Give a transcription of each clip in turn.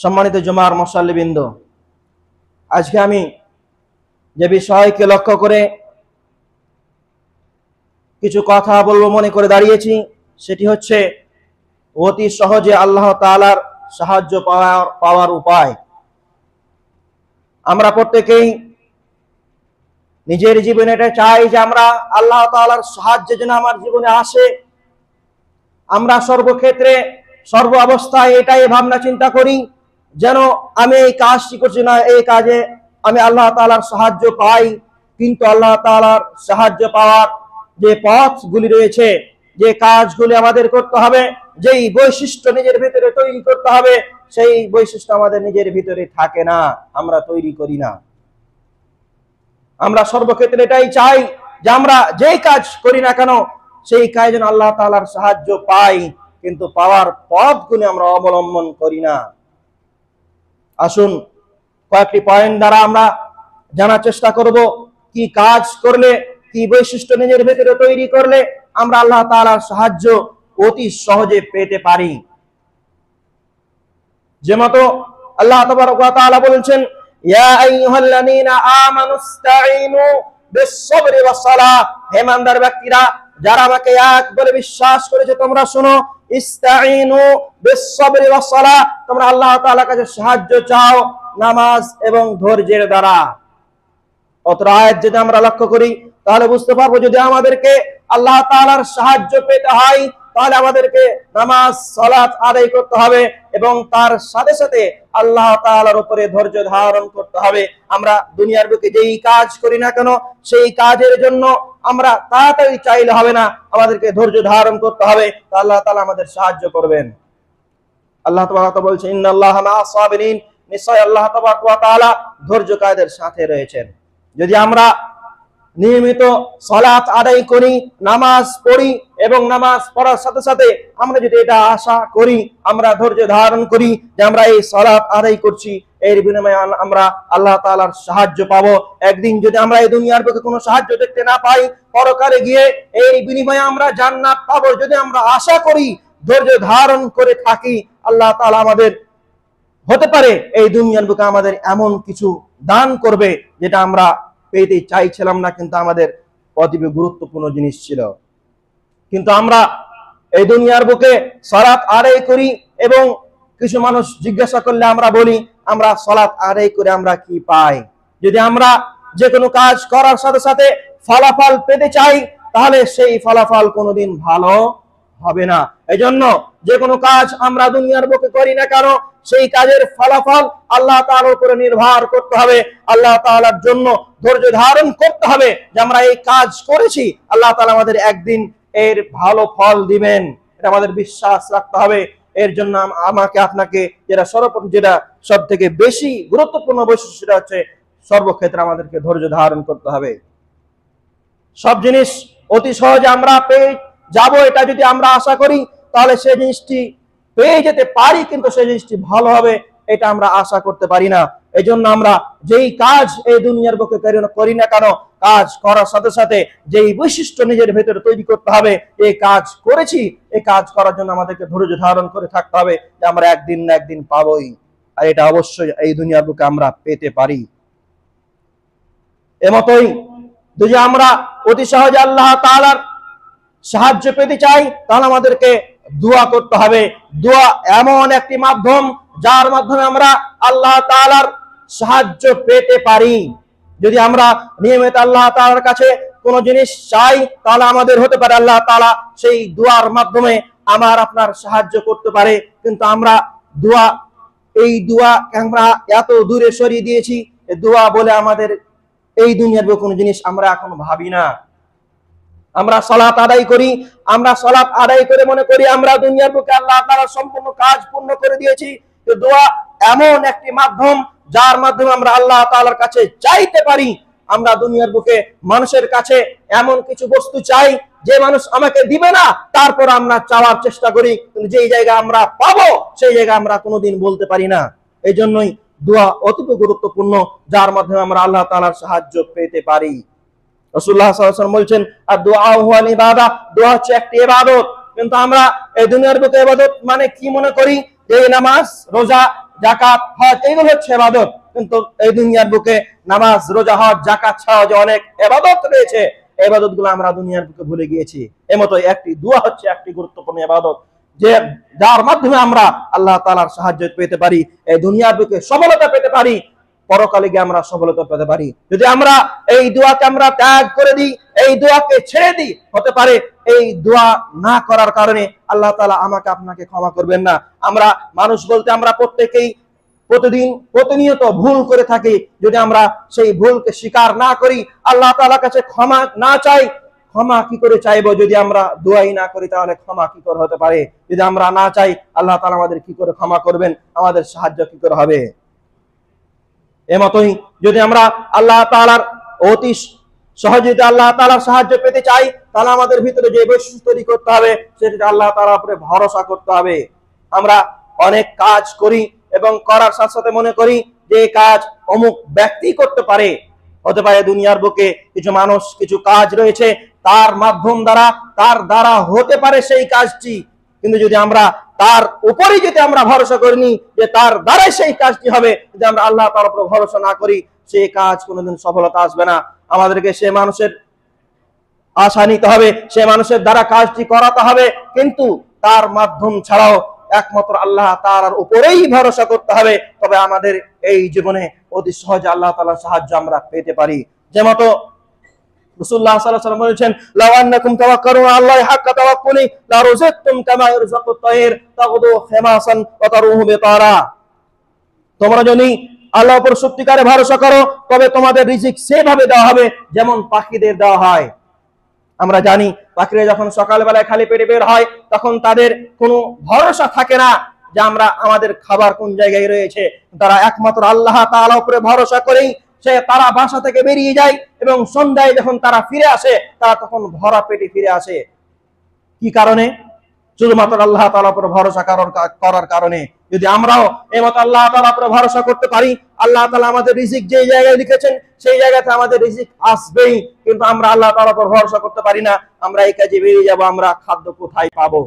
সম্মানিত জুমার মুসল্লিবৃন্দ, আজকে আমি যে বিষয়কে লক্ষ্য করে কিছু কথা বলবো মনে করে দাঁড়িয়েছি, সেটি হচ্ছে অতি সহজে আল্লাহ তাআলার সাহায্য পাওয়ার উপায়। আমরা প্রত্যেকেই নিজের জীবনে এটা চাই যে আমরা আল্লাহ তাআলার সাহায্য যেন আমার জীবনে আসে। আমরা সর্বক্ষেত্রে সর্ব অবস্থায় এটাই ভাবনা চিন্তা করি যেন আমি এই কাজটি করছি না, এই কাজে আমি আল্লাহ তাআলার সাহায্য পাই। কিন্তু আল্লাহ তাআলার সাহায্য পাওয়ার যে পথগুলি রয়েছে, যে কাজগুলি আমাদের করতে হবে, যেই বৈশিষ্ট্য নিজের ভিতরে তৈরি করতে হবে, সেই বৈশিষ্ট্য আমাদের নিজের ভিতরে থাকে না, আমরা তৈরি করি না। আমরা সর্বক্ষেত্রে এটাই চাই যে আমরা যেই কাজ করি না কেন সেই কাজ যেন আল্লাহ তাআলার সাহায্য পাই, কিন্তু পাওয়ার পথগুলি আমরা অবলম্বন করি না। আসুন কয়েকটি পয়েন্ট দ্বারা আমরা জানার চেষ্টা করব কি কাজ করলে, কি বৈশিষ্ট্য নিজের ভেতরে তৈরি করলে আমরা আল্লাহ তাআলার সাহায্য অতি সহজে পেতে পারি। যেমতো আল্লাহ তাবারক ওয়া তাআলা বলেছেন, ইয়া আইয়ুহাল্লাযীনা আমানুস্তাঈনু বিস-সাবরি ওয়াস-সালাহ, হে ইমানদার ব্যক্তিরা যারা আমাকে এক বলে বিশ্বাস করেছে তোমরা শোনো, ইস্তাঈনু বিস-সাবরি ওয়াস-সালাহ, তোমরা আল্লাহ তাআলার কাছে সাহায্য চাও নামাজ এবং ধৈর্যের দ্বারা। অত্র আয়াত যদি আমরা লক্ষ্য করি তাহলে বুঝতে পারবো যদি আমাদেরকে আল্লাহ তাআলার সাহায্য পেতে হয় তাহলে আমাদেরকে নামাজ সালাত আদায় করতে হবে এবং তার সাথে সাথে আল্লাহ তাআলার উপরে ধৈর্য ধারণ করতে হবে। আমরা দুনিয়ার বুকে যেই কাজ করি না কেন সেই কাজের জন্য আমরা তাড়াতাড়ি চাইলে হবে না, আমাদেরকে ধৈর্য ধারণ করতে হবে, আল্লাহ তাআলা আমাদের সাহায্য করবেন। আল্লাহ তাআলা বলছেন, ইন্নাল্লাহা মা'আস সাবিরিন, নিশ্চয় আল্লাহ তাআলা ধৈর্যকারীদের সাথে রয়েছেন। যদি আমরা নিয়মিত সালাত আদায় করি, নামাজ পড়ি এবং নামাজ পড়ার সাথে সাথে আমরা যদি এটা আশা করি, আমরা ধৈর্য ধারণ করি যে আমরা এই সালাত আদায় করছি, এর বিনিময়ে আমরা আল্লাহ তাআলার সাহায্য পাবো। একদিন যদি আমরা এই দুনিয়ার বুকে কোনো সাহায্য দেখতে না পাই, পরকালে গিয়ে এই বিনিময়ে আমরা জান্নাত পাবো। যদি আমরা আশা করি, ধৈর্য ধারণ করে থাকি, আল্লাহ তাআলা আমাদের হতে পারে এই দুনিয়ার বুকে আমাদের এমন কিছু দান করবে যেটা আমরা পেতে চাইছিলাম না, কিন্তু আমাদের অতি গুরুত্বপূর্ণ জিনিস ছিল। কিন্তু আমরা এই দুনিয়ার বুকে সালাত আদায় করি এবং কিছু মানুষ জিজ্ঞাসা করলে আমরা বলি আমরা সালাত আদায় করে আমরা কি পাই। যদি আমরা যে কোনো কাজ করার সাথে সাথে ফলাফল পেতে চাই তাহলে সেই ফলাফল কোনোদিন ভালো হবে না। এজন্য যে কোনো কাজ আমরা দুনিয়ার বুকে করি না কেন সেই কাজের ফলাফল আল্লাহ তাআলার উপরে নির্ভর করতে হবে। আল্লাহ তাআলার জন্য ধৈর্য ধারণ করতে হবে যে আমরা এই কাজ করেছি, আল্লাহ তাআলা আমাদের একদিন এর ভালো ফল দিবেন, এটা আমাদের বিশ্বাস রাখতে হবে। এর জন্য আমাকে আপনাকে যেটা সব থেকে বেশি গুরুত্বপূর্ণ বৈশিষ্ট্য সেটা হচ্ছে সর্বক্ষেত্রে আমাদেরকে ধৈর্য ধারণ করতে হবে। সব জিনিস অতি সহজে আমরা পেয়ে যাব এটা যদি আমরা আশা করি তাহলে সেই জিনিসটি পেয়ে যেতে পারি, কিন্তু সেই জিনিসটি ভালো হবে এটা আমরা আশা করতে পারি না। এই জন্য আমরা যেই কাজ এই দুনিয়ার বুকে করি না কেন, কাজ করার সাথে সাথে যেই বৈশিষ্ট্য নিজের ভেতরে তৈরি করতে হবে, এই কাজ করেছি, এই কাজ করার জন্য আমাদেরকে ধৈর্য ধারণ করে থাকতে হবে যে আমরা একদিন না একদিন পাবোই, আর এটা অবশ্যই এই দুনিয়ার বুকে আমরা পেতে পারি। এমতই যদি আমরা অতি সহজে আল্লাহ তাআলার সাহায্য পেতে চাই তাহলে আমাদেরকে দোয়া করতে হবে। দোয়া এমন একটি মাধ্যম যার মাধ্যমে আমরা আল্লাহ তাআলার সাহায্য পেতে পারি। যদি আমরা নিয়মিত আল্লাহ তাআলার কাছে কোনো জিনিস চাই তাহলে আমাদের হতে পারে আল্লাহ তাআলা সেই দোয়ার মাধ্যমে আমার আপনার সাহায্য করতে পারে। কিন্তু আমরা এই দোয়া আমরা এত দূরে সরিয়ে দিয়েছি, দোয়া বলে আমাদের এই দুনিয়ার কোনো জিনিস আমরা এখন ভাবি না। আমরা সালাত আদায় করি, আমরা সালাত আদায় করে মনে করি আমরা দুনিয়ার বুকে আল্লাহ তাআলার সম্পূর্ণ কাজ পূর্ণ করে দিয়েছি। তো দোয়া এমন একটি মাধ্যম যার মাধ্যমে আমরা আল্লাহ তাআলার কাছে চাইতে পারি। আমরা দুনিয়ার বুকে মানুষের কাছে এমন কিছু বস্তু চাই যে মানুষ আমাকে দিবে না, তারপর আমরা চাওয়ার চেষ্টা করি, কিন্তু যেই জায়গা আমরা পাবো সেই জায়গা আমরা কোনোদিন বলতে পারি না। এই জন্যই দোয়া অতি গুরুত্বপূর্ণ যার মাধ্যমে আমরা আল্লাহ তাআলার সাহায্য পেতে পারি। রাসূলুল্লাহ সাল্লাল্লাহু আলাইহি ওয়াসাল্লাম বলছেন, আর-দুআ হুয়াল ইবাদা, দোয়া হচ্ছে একটি ইবাদত। কিন্তু আমরা এই দুনিয়ার বুকে ইবাদত মানে কি মনে করি? যে নামাজ রোজা যাকাত, হজ, এইগুলো হচ্ছে ইবাদত। কিন্তু এই দুনিয়ার বুকে নামাজ, রোজা, হজ, যাকাত ছাড়াও যে অনেক ইবাদত রয়েছে, ইবাদত গুলো আমরা দুনিয়ার বুকে ভুলে গিয়েছি। এমতো একটি দোয়া হচ্ছে একটি গুরুত্বপূর্ণ ইবাদত, যে যার মাধ্যমে আমরা আল্লাহ তাআলার সাহায্য পেতে পারি, এই দুনিয়ার বুকে সফলতা পেতে পারি, পরকালে গিয়ে আমরা সফলতা পেতে পারি। যদি আমরা এই দোয়াকে আমরা ত্যাগ করে দিই, এই দোয়াকে ছেড়ে দিই, হতে পারে এই দোয়া না করার কারণে আল্লাহ তাআলা আমাকে আপনাকে ক্ষমা করবেন না। আমরা মানুষ বলতে আমরা প্রত্যেকেই প্রতিনিয়ত ভুল করে থাকি। যদি আমরা সেই ভুলকে স্বীকার না করি, আল্লাহ তাআলার কাছে ক্ষমা না চাই, ক্ষমা কি করে চাইবো? যদি আমরা দোয়াই না করি, তাহলে ক্ষমা কি করে হতে পারে? যদি আমরা না চাই, আল্লাহ তাআলা আমাদের কি করে ক্ষমা করবেন? আমাদের সাহায্য কি করে হবে? এমতই যদি আমরা আল্লাহ তাআলার অতি সহযোগিতা, আল্লাহ তাআলার সাহায্য পেতে চাই, তাহলে আমাদের ভিতরে যে বৈশিষ্ট্য তৈরি করতে হবে, সেটা আল্লাহ তাআলার উপরে ভরসা করতে হবে। আমরা অনেক কাজ করি এবং করার সাথে সাথে মনে করি যে কাজ অমুক ব্যক্তি করতে পারে। হতে পারে দুনিয়ার বুকে কিছু মানুষ, কিছু কাজ রয়েছে, তার মাধ্যম দ্বারা, তার দ্বারা হতে পারে সেই কাজটি। কিন্তু যদি আমরা তার উপরে যদি আমরা ভরসা করিনি যে তার দ্বারাই সেই কাজটি হবে, যদি আমরা আল্লাহ তাআলার উপর ভরসা না করি, সেই কাজ কোনোদিন সফলতা আসবে না। আমাদেরকে সে মানুষের আশা নিতে হবে, সে মানুষের দ্বারা কাজটি করাতে হবে, কিন্তু তার মাধ্যম ছাড়াও একমাত্র আল্লাহ তাআলার উপরেই ভরসা করতে হবে। তবে আমাদের এই জীবনে অতি সহজে আল্লাহ তাআলার সাহায্য আমরা পেতে পারি। যেমন রাসূলুল্লাহ সাল্লাল্লাহু আলাইহি ওয়াসাল্লাম বলেছেন, লাউ আন্নাকুম তাওয়াক্কালুনা আলাল্লাহি হাক্কা তাওয়াক্কুলি লা রুজিকতুম কামা ইরযাকুত তায়র তাগদু খিমাসান ওয়া তারুহু বিতারা। তোমরা যদি আল্লাহর উপর সত্যিকারে ভরসা করো, তবে তোমাদের রিজিক সেভাবে দেওয়া হবে যেমন পাখিদের দেওয়া হয়। আমরা জানি পাখিরা যখন সকালবেলায় খালি পেটে বের হয়, তখন তাদের কোনো ভরসা থাকে না যে আমরা আমাদের খাবার কোন জায়গায় রয়েছে। তারা একমাত্র আল্লাহ তাআলার উপরে ভরসা করেই তারা বাসা থেকে বেরিয়ে যায়, এবং সন্ধ্যায় যখন তারা ফিরে আসে, তারা তখন ভরা পেটে ফিরে আসে। কি কারণে? শুধুমাত্র আল্লাহ তাআলার উপর ভরসা করার কারণে। যদি আমরাও এই মত আল্লাহ তাআলার উপর ভরসা করতে পারি, আল্লাহ তাআলা আমাদের রিজিক যে জায়গায় লিখেছেন সেই জায়গাতে আমাদের রিজিক আসবেই। কিন্তু আমরা আল্লাহ তাআলার উপর ভরসা করতে পারি না, আমরা এই কাজে বেরিয়ে যাব, আমরা খাদ্য কোথায় পাবো?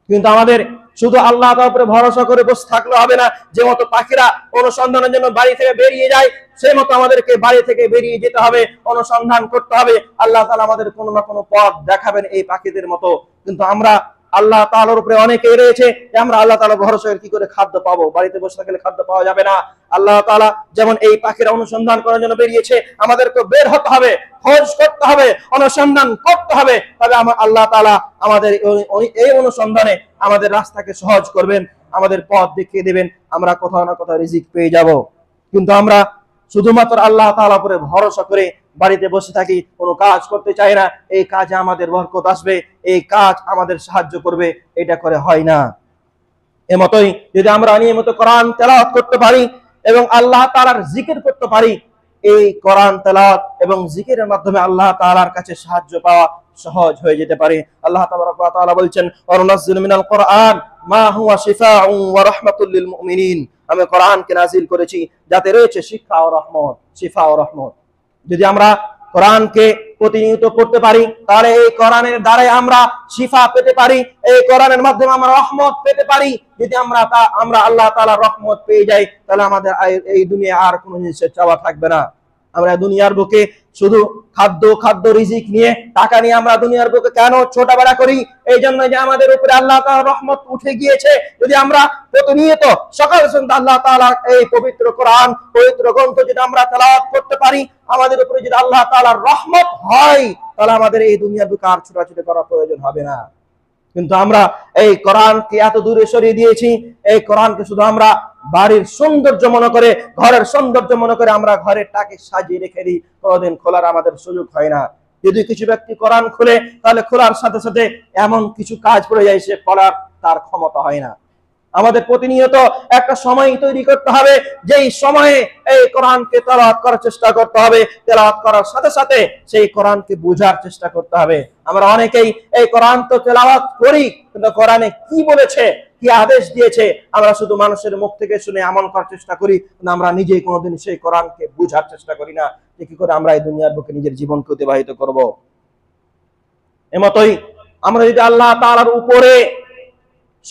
কিন্তু আমাদের শুধু আল্লাহ তাআলার উপরে ভরসা করে বসে থাকলে হবে না। যে মতো পাখিরা অনুসন্ধানের জন্য বাড়ি থেকে বেরিয়ে যায়, সেই মতো আমাদেরকে বাড়ি থেকে বেরিয়ে যেতে হবে, অনুসন্ধান করতে হবে। আল্লাহ তাআলা আমাদের কোনো না কোনো পথ দেখাবেন এই পাখিদের মতো। কিন্তু আমরা আল্লাহ তাআলার উপরে অনেকেই রয়েছে যে আমরা আল্লাহ তাআলার ভরসা করে কি করে খাদ্য পাবো? বাড়িতে বসে থাকলে খাদ্য পাওয়া যাবে না। আল্লাহ তাআলা যেমন এই পাখিরা অনুসন্ধান করার জন্য বেরিয়েছে, আমাদেরকে বের হতে হবে, খোঁজ করতে হবে, অনুসন্ধান করতে হবে। তবে আল্লাহ তাআলা আমাদের এই অনুসন্ধানে আমাদের রাস্তাকে সহজ করবেন, আমাদের পথ দেখিয়ে দেবেন, আমরা কোথাও না কোথাও রিজিক পেয়ে যাব। কিন্তু আমরা শুধুমাত্র আল্লাহ তাআলার উপরে ভরসা করে বাড়িতে বসে থাকি, কোনো কাজ করতে চাই না, এই কাজে আমাদের বরকত আসবে, এই কাজ আমাদের সাহায্য করবে, এটা করে হয় না। এমতই যদি আমরা নিয়মিত কোরআন তেলাওয়াত করতে পারি এবং আল্লাহ তাআলার জিকির করতে পারি, এই কোরআন তেলাওয়াত এবং জিকিরের মাধ্যমে আল্লাহ তাআলার কাছে সাহায্য পাওয়া সহজ হয়ে যেতে পারে। আল্লাহ তাআলা বলছেন, ওয়ানুনাজ্জিলু মিনাল কোরআন মা হুয়া শিফাউন ওয়া রাহমাতুল লিল মুমিনিন। আমি কোরআনকে নাযিল করেছি যাতে রয়েছে শিক্ষা ও রহমত, শিফা ও রহমত। যদি আমরা কোরআনকে প্রতিনিয়ত পড়তে পারি, তাহলে এই কোরআনের দ্বারাই আমরা শিফা পেতে পারি, এই কোরআনের মাধ্যমে আমরা রহমত পেতে পারি। যদি আমরা আল্লাহ তাআলার রহমত পেয়ে যাই, তাহলে আমাদের এই দুনিয়া আর কোনো জিনিসের চাওয়া থাকবে না। আমরা দুনিয়ার বুকে শুধু খাদ্য রিজিক নিয়ে, টাকা নিয়ে আমরা দুনিয়ার বুকে কেন ছোটবেলা করি? এই জন্য যে আমাদের উপরে আল্লাহ তাআলার রহমত উঠে গিয়েছে। যদি আমরা প্রতিনিয়ত সকাল সন্ধ্যা আল্লাহ তাআলার এই পবিত্র কোরআন, পবিত্র গ্রন্থ যদি আমরা তেলাওয়াত করতে পারি, আমাদের উপরে যদি আল্লাহ তাআলার রহমত হয়, তাহলে আমাদের এই দুনিয়ার বুকে আর ছোটাছুটি করার প্রয়োজন হবে না। কিন্তু আমরা এই কোরআনকে এত দূরে সরিয়ে দিয়েছি, এই কোরআনকে শুধু আমরা বাড়ির সৌন্দর্য মনে করে, ঘরের সৌন্দর্য মনে করে আমরা ঘরের টাকে সাজিয়ে রেখে দিই, কোনোদিন খোলার আমাদের সুযোগ হয় না। যদি কিছু ব্যক্তি কোরআন খুলে, তাহলে খোলার সাথে সাথে এমন কিছু কাজ পড়ে যায় সে খোলার তার ক্ষমতা হয় না। আমাদের প্রতিনিয়ত একটা সময় তৈরি করতে হবে, যেই সময়ে এই কোরআনকে তেলাওয়াত করার চেষ্টা করতে হবে, তেলাওয়াত করার সাথে সাথে সেই কোরআনকে বোঝার চেষ্টা করতে হবে। আমরা অনেকেই এই কোরআন তো তেলাওয়াত করি, কিন্তু কোরআনে কি বলেছে, কি আদেশ দিয়েছে, আমরা শুধু মানুষের মুখ থেকে শুনে আমল করার চেষ্টা করি, কিন্তু আমরা নিজেই কোনোদিন সেই কোরআনকে বোঝার চেষ্টা করি না যে কি করে আমরা এই দুনিয়ার বুকে নিজের জীবনকে অতিবাহিত করব। এমতই আমরা যদি আল্লাহ তাআলার উপরে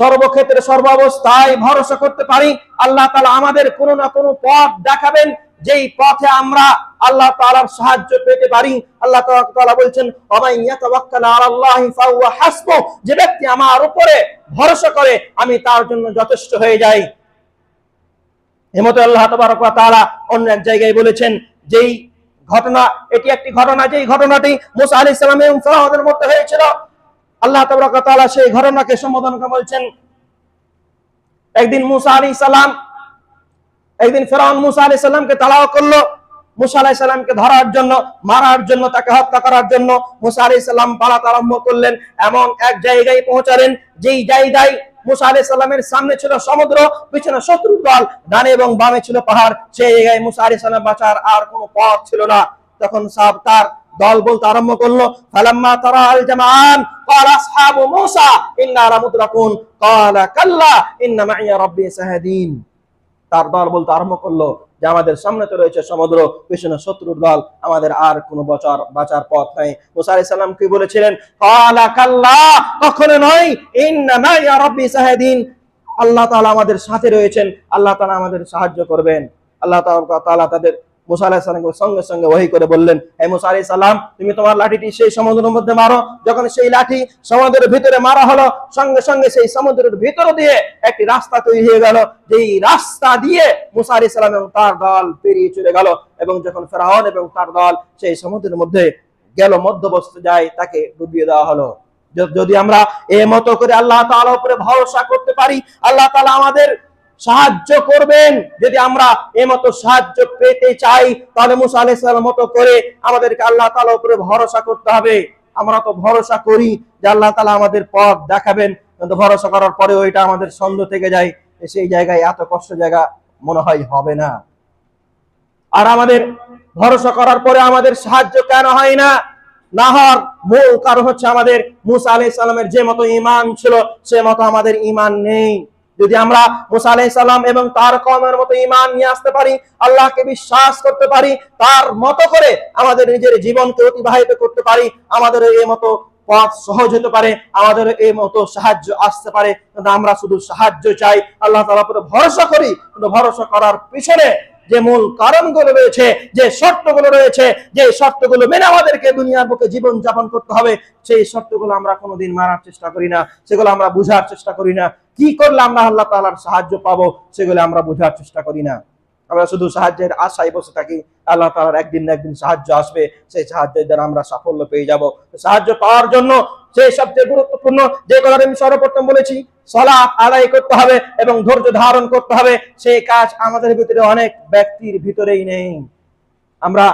সর্বক্ষেত্রে সর্বাবস্থায় ভরসা করতে পারি আল্লাহ তাআলা আমাদের কোনো না কোনো পথ দেখাবেন, যেই পথে আমরা আল্লাহ তাআলার সাহায্য পেতে পারি। আল্লাহ তাআলা বলছেন, ওয়ামান ইয়াতাওয়াক্কাল আলাল্লাহি ফাহুয়া হাসবুহ, যে ব্যক্তি আমার উপরে ভরসা করে আমি তার জন্য যথেষ্ট হয়ে যাই। এমতে আল্লাহ তাবারক ওয়া তাআলা অন্য এক জায়গায় বলেছেন, যেই ঘটনা, এটি একটি ঘটনা, যেই ঘটনাটি মুসা আলাইহিস সালাম এবং ফিরআউনের মধ্যে হয়েছিল। আল্লাহ তাবারক ওয়া তাআলা সেই ঘটনাকে সম্বোধন করে বলছেন, একদিন ফিরআউন মুসা আলাইহিস সালামকে তাড়াও করলো। মুসা আলাইহিস সালামকে ধরার জন্য, মারার জন্য, তাকে হত্যা করার জন্য মুসা আলাইহিস সালাম পালাতে আরম্ভ করলেন। এমন এক জায়গায় পৌঁছালেন, যেই জায়গায় মুসা আলাইহিস সালামের সামনে ছিল সমুদ্র, পিছনে শত্রুর দল, ডানে এবং বামে ছিল পাহাড়। সেই জায়গায় মুসা আলাইহিস সালাম বাঁচার আর কোনো পথ ছিল না। তখন সব তার দল বলতে আরম্ভ করলো, ফালাম্মা তারা আল জামাআন ক্বালা আসহাবু মূসা ইন্না লামুদরাকুন ক্বালা কাল্লা ইন্না মাইয়া রাব্বি সায়াহদিন। তার দল বলতে আরম্ভ করলো যে আমাদের সামনে তো রয়েছে সমুদ্র, পিছনে শত্রুর দল, আমাদের আর কোনো বাঁচার পথ নাই। মুসা আলাইহিস সালাম কি বলেছিলেন? ক্বালা কাল্লা, কখনো নয়, ইন্না মাইয়া রাব্বি সায়াহদিন, আল্লাহ তাআলা আমাদের সাথে রয়েছেন, আল্লাহ তাআলা আমাদের সাহায্য করবেন। আল্লাহ তাআলা তাদের মুসা আলাইহিস সালামকে সঙ্গে সঙ্গে ওহী করে বললেন, হে মুসা আলাইহিস সালাম, তুমি তোমার লাঠিটি সেই সমুদ্রের মধ্যে মারো। যখন সেই লাঠি সমুদ্রের ভিতরে মারা হলো, সঙ্গে সঙ্গে সেই সমুদ্রের ভিতর দিয়ে একটি রাস্তা তৈরি হয়ে গেল, যেই রাস্তা দিয়ে মুসা আলাইহিস সালাম এবং তার দল পেরিয়ে চলে গেল। এবং যখন ফিরআউন এবং তার দল সেই সমুদ্রের মধ্যে গেল, মধ্যবস্ত যায়, তাকে ডুবিয়ে দেওয়া হলো। যদি আমরা এই মতো করে আল্লাহ তাআলার উপরে ভরসা করতে পারি, আল্লাহ তাআলা আমাদের সাহায্য করবেন। যদি আমরা এই মতো সাহায্য পেতে চাই, তাহলে মুসা আলাইহিস সালাম মতো করে আমাদেরকে আল্লাহ তাআলার উপরে ভরসা করতে হবে। আমরা তো ভরসা করি যে আল্লাহ তাআলা আমাদের পথ দেখাবেন, কিন্তু ভরসা করার পরেও এটা আমাদের সন্দেহ থেকে যায়, সেই জায়গায় এত কষ্ট জায়গা মনে হয় হবে না। আর আমাদের ভরসা করার পরে আমাদের সাহায্য কেন হয় না? না হওয়ার মূল কারণ হচ্ছে আমাদের মুসা আলাইহিস সালামের যে মতো ঈমান ছিল, সে মতো আমাদের ঈমান নেই। যদি আমরা মুসা আলাইহিস সালাম এবং তার কওমের মতো ঈমান নিয়ে আসতে পারি, আল্লাহকে বিশ্বাস করতে পারি, তার মতো করে আমাদের নিজের জীবনকে অতিবাহিত করতে পারি, আমাদের এই মতো পথ সহজ হতে পারে, আমাদের এই মতো সাহায্য আসতে পারে। কিন্তু আমরা শুধু সাহায্য চাই, আল্লাহ তাআলার উপরে ভরসা করি, কিন্তু ভরসা করার পিছনে যে মূল কারণগুলো রয়েছে, যে শর্তগুলো রয়েছে, যে শর্তগুলো মেনে আমাদেরকে দুনিয়ার বুকে জীবন যাপন করতে হবে, সেই শর্তগুলো আমরা কোনোদিন মানার চেষ্টা করি না, সেগুলো আমরা বুঝার চেষ্টা করি না। কি করলে আমরা আল্লাহ তাআলার সাহায্য পাবো, সেগুলো আমরা বুঝার চেষ্টা করি না। আমরা শুধু সাহায্যের আশায় বসে থাকি। আল্লাহ তাআলার একদিন না একদিন সাহায্য আসবে, সেই সাহায্যের দ্বারা আমরা সাফল্য পেয়ে যাব। সাহায্য পাওয়ার জন্য সেই সবচেয়ে গুরুত্বপূর্ণ যে কথাটা আমি সর্বপ্রথম বলেছি, সালাত আদায় করতে হবে এবং ধৈর্য ধারণ করতে হবে। সেই কাজ আমাদের ভিতরে অনেক ব্যক্তির ভিতরেই নেই। আমরা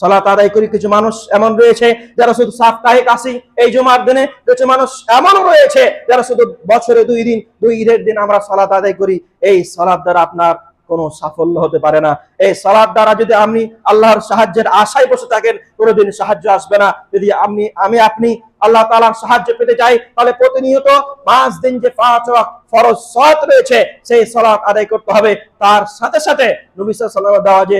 সালাত আদায় করি, কিছু মানুষ এমন রয়েছে যারা শুধু সাপ্তাহিক আসি এই জুমার দিনে, কিছু মানুষ এমনও রয়েছে যারা শুধু বছরে 2 দিন, 2 ঈদের দিন আমরা সালাত আদায় করি। এই সালাত দ্বারা আপনার কোনো সাফল্য হতে পারে না। এই সালাত দ্বারা যদি আপনি আল্লাহর সাহায্যের আশায় বসে থাকেন, কোনোদিন সাহায্য আসবে না। যদি আপনি আল্লাহ তাআলার সাহায্য পেতে চাই, তাহলে প্রতিনিয়ত 5 দিন যে 5 ওয়াক্ত ফরজ সালাত রয়েছে, সেই সালাত আদায় করতে হবে। তার সাথে সাথে নবী সাল্লাল্লাহু আলাইহি ওয়াসাল্লাম দেওয়া যে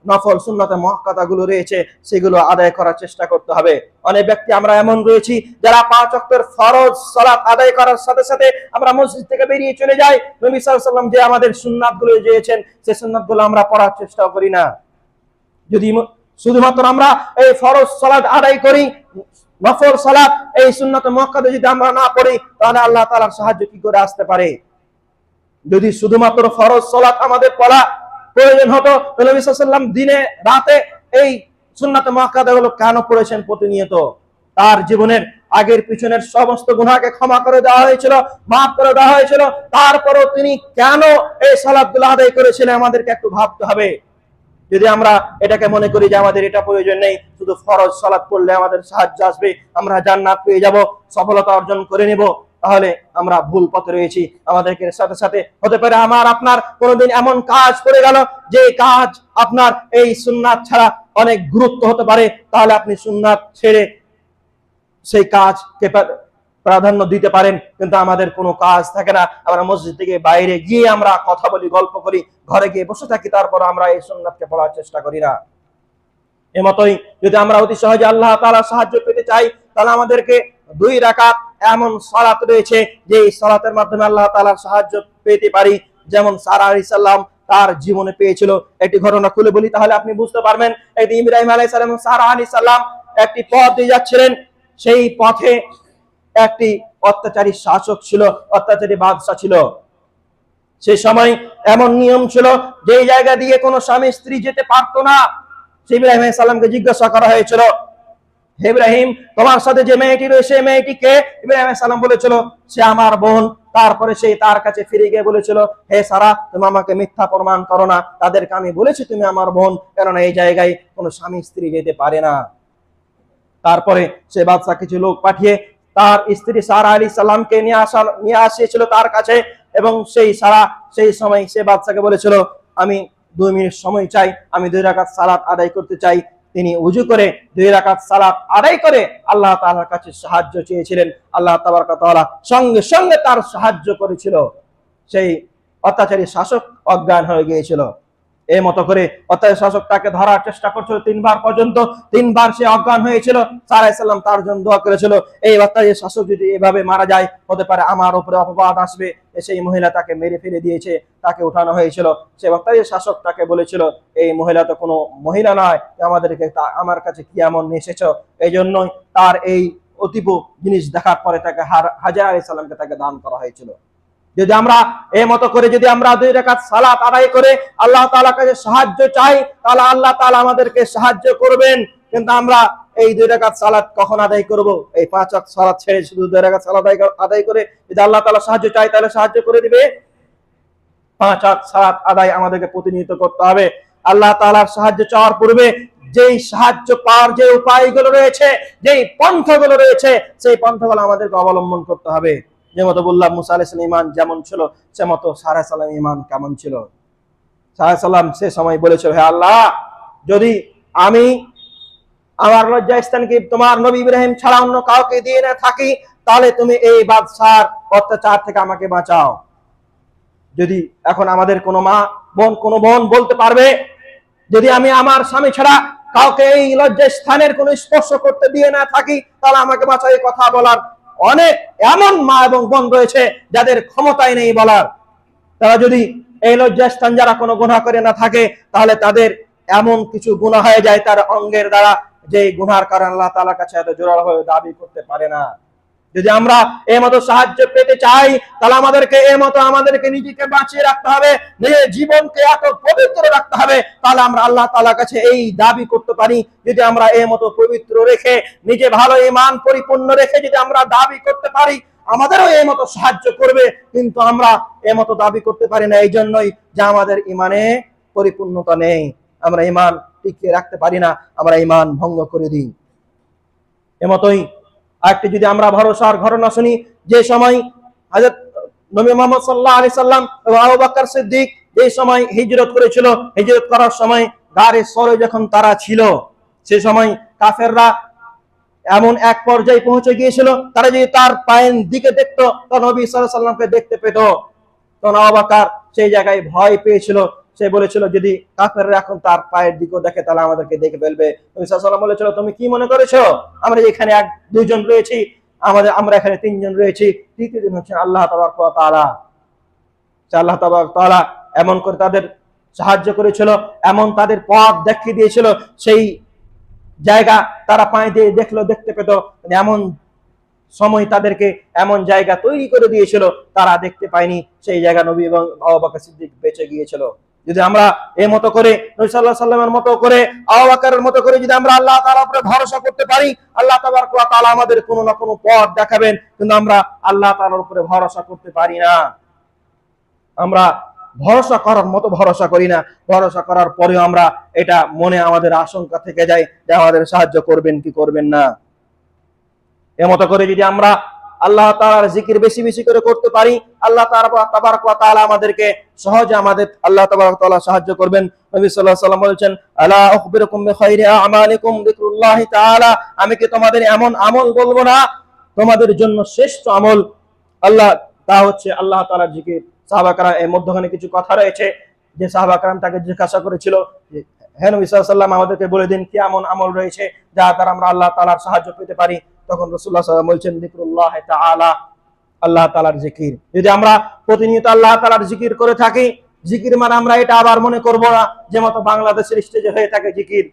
নফল সুন্নাতে মুআক্কাদা গুলো রয়েছে, সেগুলো আদায় করার চেষ্টা করতে হবে। অনেক ব্যক্তি আমরা এমন রয়েছি যারা 5 ওয়াক্তের ফরজ সালাত আদায় করার সাথে সাথে আমরা মসজিদ থেকে বেরিয়ে চলে যাই। নবী সাল্লাল্লাহু আলাইহি ওয়াসাল্লাম যে আমাদের সুন্নাতগুলো দিয়েছেন, সেই সুন্নাতগুলো আমরা পড়ার চেষ্টা করি না। যদি শুধুমাত্র আমরা এই ফরজ সালাত আদায় করি, নফল সালাত, এই সুন্নাতে মুআক্কাদা যদি আমরা না পড়ি, তাহলে আল্লাহ তাআলার সাহায্য কি করে আসতে পারে? যদি শুধুমাত্র ফরজ সালাত আমাদের পড়া প্রয়োজন হতো, তাহলে নবী সাল্লাল্লাহু আলাইহি ওয়াসাল্লাম দিনে রাতে এই সুন্নাতে মুআক্কাদাগুলো কেন পড়েছেন প্রতিনিয়ত? তার জীবনের আগের পিছনের সমস্ত গুনাহকে ক্ষমা করে দেওয়া হয়েছিল, মাফ করে দেওয়া হয়েছিল, তারপরও তিনি কেন এই সালাতগুলো আদায় করেছিলেন আমাদেরকে একটু ভাবতে হবে। যদি আমরা এটাকে মনে করি যে আমাদের এটা প্রয়োজন নেই, শুধু ফরজ সালাত পড়লে আমাদের সাহায্য আসবে, আমরা জান্নাত পেয়ে যাব, সফলতা অর্জন করে নেব, তাহলে আমরা ভুল পথে রয়েছি। আমাদেরকে সাথে সাথে হতে পারে আমার আপনার কোনোদিন এমন কাজ পড়ে গেল যে কাজ আপনার এই সুন্নাত ছাড়া অনেক গুরুত্ব হতে পারে, তাহলে আপনি সুন্নাত ছেড়ে সেই কাজকে প্রাধান্য দিতে পারেন। কিন্তু আমাদের কোনো কাজ থাকে না, আমরা মসজিদ থেকে বাইরে গিয়ে আমরা কথা বলি, গল্প করি, ঘরে গিয়ে বসে থাকি, তারপর আমরা এই সুন্নাতকে পড়ার চেষ্টা করি না। এমতই যদি আমরা অতি সহজে আল্লাহ তাআলার সাহায্য পেতে চাই, তাহলে আমাদেরকে 2 রাকাত এমন সালাত রয়েছে যে এই সালাতের মাধ্যমে আল্লাহ তাআলার সাহায্য পেতে পারি, যেমন সারা আলাইহিস সালাম তার জীবনে পেয়েছিল। একটি ঘটনা খুলে বলি, তাহলে আপনি বুঝতে পারবেন। একদিন ইব্রাহিম আলাইহিস সালাম এবং সারা আলাইহিস সালাম একটি পথ দিয়ে যাচ্ছিলেন। সেই পথে একটি অত্যাচারী শাসক ছিল, অত্যাচারী বাদশা ছিল। সেই সময় এমন নিয়ম ছিল যে জায়গা দিয়ে কোনো স্বামী স্ত্রী যেতে পারতো না। ইব্রাহিম আলাইহিস সালামকে জিজ্ঞাসা করা হয়েছিল, হে ইব্রাহিম, তোমার সাথে যে মেয়েটি রয়েছে মেয়েটি কে? ইব্রাহিম আলাইহিস সালাম বলেছিল, সে আমার বোন। তারপরে সে তার কাছে ফিরে গিয়ে বলেছিল, হে সারা, তুমি আমাকে মিথ্যা প্রমাণ করো না, তাদেরকে আমি বলেছি তুমি আমার বোন, কেননা এই জায়গায় কোনো স্বামী স্ত্রী যেতে পারে না। তারপরে সে বাদশা কিছু লোক পাঠিয়ে তার স্ত্রী সারা আলাইহিস সালামকে নিয়ে আসিয়েছিল তার কাছে, এবং সেই সারা সেই সময় সে বাদশাকে বলেছিল, আমি 2 মিনিট সময় চাই, আমি 2 রাকাত সালাত আদায় করতে চাই। তিনি ওযু করে 2 রাকাত সালাত আদায় করে আল্লাহ তাআলার কাছে সাহায্য চেয়েছিলেন। আল্লাহ তাবারক ওয়া তাআলা সঙ্গে সঙ্গে তার সাহায্য করেছিল। সেই অত্যাচারী শাসক অজ্ঞান হয়ে গিয়েছিল। এই মতো করে অত্যাচারী শাসক তাকে ধরার চেষ্টা করছিল 3 বার পর্যন্ত। 3 বার সে অজ্ঞান হয়েছিল। সারা আলাইহিস সালাম তার জন্য দোয়া করেছিল, এই অত্যাচারী শাসক যদি এভাবে মারা যায়, হতে পারে আমার উপরে অপবাদ আসবে। সেই মহিলা তাকে মেরে ফেলে দিয়েছে, তাকে উঠানো হয়েছিল। সে অত্যাচারী শাসক তাকে বলেছিল, এই মহিলা তো কোনো মহিলা নয়, আমাদেরকে আমার কাছে কি এমন এসেছো? এই জন্যই তার এই অতীব জিনিস দেখার পরে তাকে হাজার আলাইহিস সালামকে তাকে দান করা হয়েছিল। যদি আমরা এই মতো করে যদি আমরা 2 রাকাত সালাত আদায় করে আল্লাহ তাআলার কাছে সাহায্য চাই, তাহলে আল্লাহ তাআলা আমাদেরকে সাহায্য করবেন। কিন্তু আমরা এই 2 রাকাত সালাত কখন আদায় করব? এই 5 ওয়াক্ত সালাত ছেড়ে শুধু 2 রাকাত সালাত আদায় করে যদি আল্লাহ তাআলা সাহায্য চাই, তাহলে সাহায্য করে দিবে? 5 ওয়াক্ত সালাত আদায় আমাদেরকে প্রতিনিয়ত করতে হবে। আল্লাহ তাআলার সাহায্য চাওয়ার পূর্বে যেই সাহায্য পাওয়ার যে উপায়গুলো রয়েছে, যেই পন্থাগুলো রয়েছে, সেই পন্থাগুলো আমাদেরকে অবলম্বন করতে হবে। যেমন বললাম, মুসা আলাইহিস সালাম ঈমান যেমন ছিল, সেমতো সারা আলাইহিস সালাম ঈমান কেমন ছিল? সারা আলাইহিস সালাম সে সময় বলেছিল, হে আল্লাহ, যদি আমি আমার লজ্জাস্থানকে তোমার নবী ইব্রাহিম ছাড়া অন্য কাউকে দিয়ে না থাকি, তাহলে তুমি এই বাদশার অত্যাচার থেকে আমাকে বাঁচাও। যদি এখন আমাদের কোনো মা কোনো বোন বলতে পারবে, যদি আমি আমার স্বামী ছাড়া কাউকে এই লজ্জাস্থানের কোনো স্পর্শ করতে দিয়ে না থাকি, তাহলে আমাকে বাঁচাও। এই কথা বলার অনেক এমন মা এবং বোন রয়েছে যাদের ক্ষমতাই নেই বলার। তারা যদি এই লজ্জাস্থান যারা কোনো গুনাহ করে না থাকে, তাহলে তাদের এমন কিছু গুনাহ হয়ে যায় তার অঙ্গের দ্বারা, যে গুনার কারণে আল্লাহ তাআলার কাছে এত জোরালোভাবে দাবি করতে পারে না। যদি আমরা এই মতো সাহায্য পেতে চাই, তাহলে আমাদেরকে নিজেকে বাঁচিয়ে রাখতে হবে, নিজের জীবনকে এত পবিত্র রাখতে হবে, তাহলে আমরা আল্লাহ তাআলার কাছে এই দাবি করতে পারি। যদি আমরা এই মতো পবিত্র রেখে, নিজে ভালো ঈমান পরিপূর্ণ রেখে যদি আমরা দাবি করতে পারি, আমাদেরও এই মতো সাহায্য করবে। কিন্তু আমরা এই মতো দাবি করতে পারি না, এই জন্যই যে আমাদের ঈমানে পরিপূর্ণতা নেই, আমরা ঈমান টিকিয়ে রাখতে পারি না, আমরা ঈমান ভঙ্গ করে দিই। এমতই আরেকটি যদি আমরা ভরসার ঘটনা শুনি, যে সময় হযরত নবী মুহাম্মদ সাল্লাল্লাহু আলাইহি সাল্লাম এবং আবু বকর সিদ্দিক যে সময় হিজরত করেছিল, হিজরত করার সময় গারে সরে যখন তারা ছিল, সে সময় কাফেররা এমন এক পর্যায়ে পৌঁছে গিয়েছিল, তারা যদি তার পায়ের দিকে দেখতো, তো নবী সাল্লাল্লাহু আলাইহি সাল্লামকে দেখতে পেত। তখন আবু বকর সেই জায়গায় ভয় পেয়েছিল। সে বলেছিল, যদি কাফেররা এখন তার পায়ের দিকে দেখে, তাহলে আমাদেরকে দেখে ফেলবে। নবী সাল্লাল্লাহু আলাইহি সাল্লাম বলেছিল, তুমি কি মনে করেছো আমরা এখানে 1-2 জন রয়েছি, আমরা এখানে 3 জন রয়েছি, তৃতীয় জন হচ্ছে আল্লাহ তাবারক ওয়া তাআলা। আল্লাহ তাবারক ওয়া তাআলা এমন করে তাদের সাহায্য করেছিল, এমন তাদের পথ দেখিয়ে দিয়েছিল, সেই জায়গা তারা পায়ে দিয়ে দেখতে পেত। এমন সময় তাদেরকে এমন জায়গা তৈরি করে দিয়েছিল, তারা দেখতে পায়নি। সেই জায়গা নবী এবং আবু বকর সিদ্দিক বেঁচে গিয়েছিল। যদি আমরা এই মতো করে নবী সাল্লাল্লাহু আলাইহি সাল্লামের মতো করে, আবু বকরের মতো করে যদি আমরা আল্লাহ তাআলার উপরে ভরসা করতে পারি, আল্লাহ তাবারক ওয়া তাআলা আমাদের কোনো না কোনো পথ দেখাবেন। কিন্তু আমরা আল্লাহ তাআলার উপরে ভরসা করতে পারি না। আমরা ভরসা করার মতো ভরসা করি না। ভরসা করার পরেও আমরা এটা মনে আমাদের আশঙ্কা থেকে যায় যে আমাদের সাহায্য করবেন কি করবেন না। এমতো করে যদি আমরা আল্লাহ তাআলার জিকির বেশি বেশি করে করতে পারি, আল্লাহ তাবারক ওয়া তাআলা আমাদেরকে সহজে আল্লাহ তাবারক ওয়া তাআলা সাহায্য করবেন। নবী সাল্লাল্লাহু আলাইহি ওয়াসাল্লাম বলেছেন, আলা আখবিরুকুম বিখাইরি আমালিকুম যিকরুল্লাহি তাআলা, আমি কি তোমাদের এমন আমল বলবো না তোমাদের জন্য শ্রেষ্ঠ আমল তা হচ্ছে আল্লাহ তাআলার জিকির। সাহাবা کرام এর মধ্যখানে কিছু কথা রয়েছে, যে সাহাবা کرام তাকে জিজ্ঞাসা করেছিল, হে নবী সাল্লাল্লাহু আলাইহি ওয়াসাল্লাম আমাদেরকে বলে দিন কি এমন আমল রয়েছে যা দ্বারা আমরা আল্লাহ তাআলার সাহায্য পেতে পারি। তখন রাসূলুল্লাহ সাল্লাল্লাহু আলাইহি ওয়াসাল্লাম বলছেন যিকরুল্লাহ তাআলা, আল্লাহ তাআলার জিকির। যদি আমরা প্রতিনিয়ত আল্লাহ তাআলার জিকির করে থাকি, জিকির মানে আমরা এটা আবার মনে করব না যে মতো বাংলাদেশের স্টেজে হয়ে থাকে জিকির,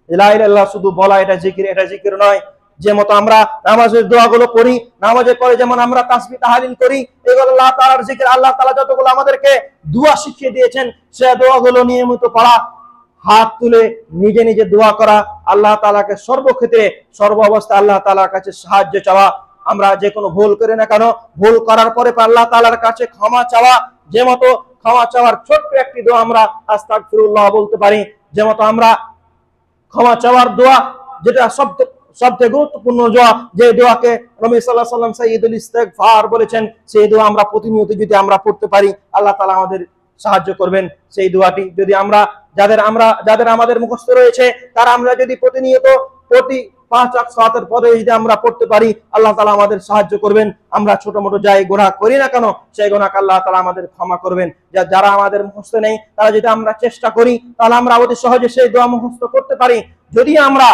লা ইলাহা ইল্লাল্লাহ শুধু বলা এটা জিকির, এটা জিকির নয়। যে মতো আমরা নামাজের দোয়াগুলো পড়ি, নামাজের পরে যেমন আমরা তাসবিহ তাহলিল করি, এগুলো আল্লাহ তাআলার জিকির। আল্লাহ তাআলা যতগুলো আমাদেরকে দোয়া শিখিয়ে দিয়েছেন, সে দোয়াগুলো নিয়মিত পড়া, হাত তুলে নিজে নিজে দোয়া করা, আল্লাহ তাআলাকে সর্বক্ষেত্রে সর্ব অবস্থায় আল্লাহ তাআলার কাছে সাহায্য চাওয়া। আমরা যে কোনো ভুল করি না কেন, ভুল করার পরে আল্লাহ তাআলার কাছে ক্ষমা চাওয়া। যে মতো ক্ষমা চাওয়ার ছোট্ট একটি দোয়া আমরা আস্তাগফিরুল্লাহ বলতে পারি, যে মতো আমরা ক্ষমা চাওয়ার দোয়া, যেটা সবচেয়ে গুরুত্বপূর্ণ দোয়া, যে দোয়াকে নবী সাল্লাল্লাহু আলাইহি ওয়াসাল্লাম সাইয়্যিদুল ইস্তিগফার বলেছেন, সেই দোয়া আমরা প্রতিনিয়ত যদি আমরা পড়তে পারি, আল্লাহ তাআলা আমাদের সাহায্য করবেন। সেই দোয়াটি যদি যাদের আমাদের মুখস্থ রয়েছে, তারা আমরা যদি প্রতিনিয়ত প্রতি 5 ওয়াক্ত সালাতের পরে যদি আমরা পড়তে পারি, আল্লাহ তাআলা আমাদের সাহায্য করবেন। আমরা ছোট মোটো যাই গুনাহ করি না কেন, সেই গুনাহকে আল্লাহ তাআলা আমাদের ক্ষমা করবেন। যারা আমাদের মুখস্থ নেই, তারা যদি আমরা চেষ্টা করি, তাহলে আমরা অতি সহজে সেই দোয়া মুখস্থ করতে পারি। যদি আমরা